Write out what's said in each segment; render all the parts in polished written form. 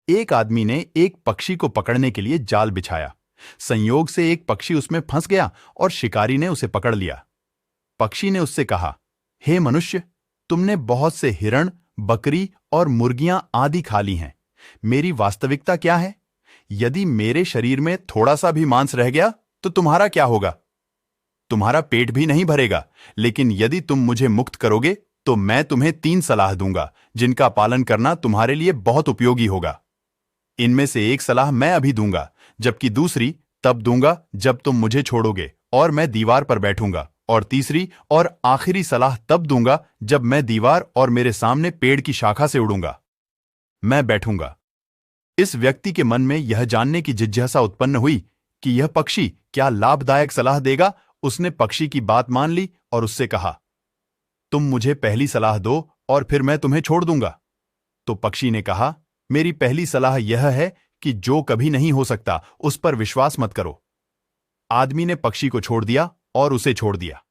एक आदमी ने एक पक्षी को पकड़ने के लिए जाल बिछाया। संयोग से एक पक्षी उसमें फंस गया और शिकारी ने उसे पकड़ लिया। पक्षी ने उससे कहा, हे मनुष्य, तुमने बहुत से हिरण, बकरी और मुर्गियां आदि खा ली हैं। मेरी वास्तविकता क्या है? यदि मेरे शरीर में थोड़ा सा भी मांस रह गया तो तुम्हारा क्या होगा? तुम्हारा पेट भी नहीं भरेगा, लेकिन यदि तुम मुझे मुक्त करोगे तो मैं तुम्हें 3 सलाह दूंगा जिनका पालन करना तुम्हारे लिए बहुत उपयोगी होगा। इनमें से एक सलाह मैं अभी दूंगा, जबकि दूसरी तब दूंगा जब तुम मुझे छोड़ोगे और मैं दीवार पर बैठूंगा, और तीसरी और आखिरी सलाह तब दूंगा जब मैं दीवार और मेरे सामने पेड़ की शाखा से उड़ूंगा। मैं बैठूंगा। इस व्यक्ति के मन में यह जानने की जिज्ञासा उत्पन्न हुई कि यह पक्षी क्या लाभदायक सलाह देगा। उसने पक्षी की बात मान ली और उससे कहा, तुम मुझे पहली सलाह दो और फिर मैं तुम्हें छोड़ दूंगा। तो पक्षी ने कहा, मेरी पहली सलाह यह है कि जो कभी नहीं हो सकता उस पर विश्वास मत करो। आदमी ने पक्षी को छोड़ दिया और उसे छोड़ दिया।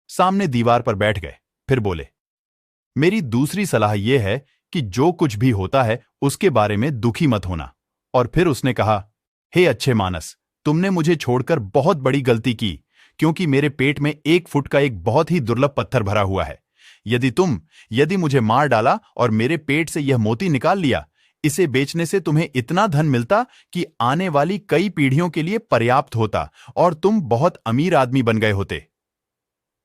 सामने दीवार पर बैठ गए। फिर बोले, मेरी दूसरी सलाह यह है कि जो कुछ भी होता है उसके बारे में दुखी मत होना। और फिर उसने कहा, हे अच्छे मानस, तुमने मुझे छोड़कर बहुत बड़ी गलती की, क्योंकि मेरे पेट में 1 फुट का एक बहुत ही दुर्लभ पत्थर भरा हुआ है। यदि मुझे मार डाला और मेरे पेट से यह मोती निकाल लिया, इसे बेचने से तुम्हें इतना धन मिलता कि आने वाली कई पीढ़ियों के लिए पर्याप्त होता और तुम बहुत अमीर आदमी बन गए होते।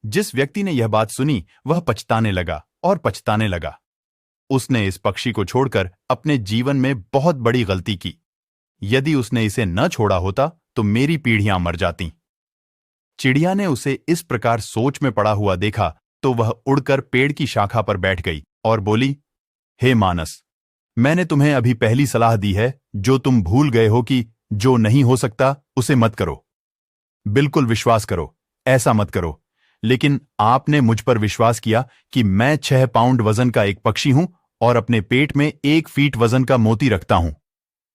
जिस व्यक्ति ने यह बात सुनी वह पछताने लगा और पछताने लगा। उसने इस पक्षी को छोड़कर अपने जीवन में बहुत बड़ी गलती की। यदि उसने इसे न छोड़ा होता तो मेरी पीढ़ियां मर जातीं। चिड़िया ने उसे इस प्रकार सोच में पड़ा हुआ देखा तो वह उड़कर पेड़ की शाखा पर बैठ गई और बोली, हे मानस, मैंने तुम्हें अभी पहली सलाह दी है जो तुम भूल गए हो कि जो नहीं हो सकता उसे मत करो। बिल्कुल विश्वास करो, ऐसा मत करो। लेकिन आपने मुझ पर विश्वास किया कि मैं 6 पाउंड वजन का एक पक्षी हूं और अपने पेट में 1 फीट वजन का मोती रखता हूं।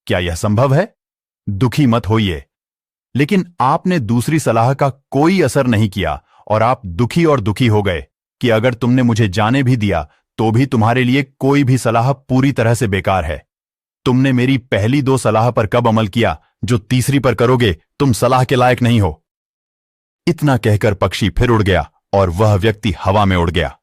क्या यह संभव है? दुखी मत होइए। लेकिन आपने दूसरी सलाह का कोई असर नहीं किया और आप दुखी और दुखी हो गए कि अगर तुमने मुझे जाने भी दिया तो भी तुम्हारे लिए कोई भी सलाह पूरी तरह से बेकार है। तुमने मेरी पहली 2 सलाह पर कब अमल किया जो तीसरी पर करोगे तुम सलाह के लायक नहीं हो। इतना कहकर पक्षी फिर उड़ गया और वह व्यक्ति हवा में उड़ गया।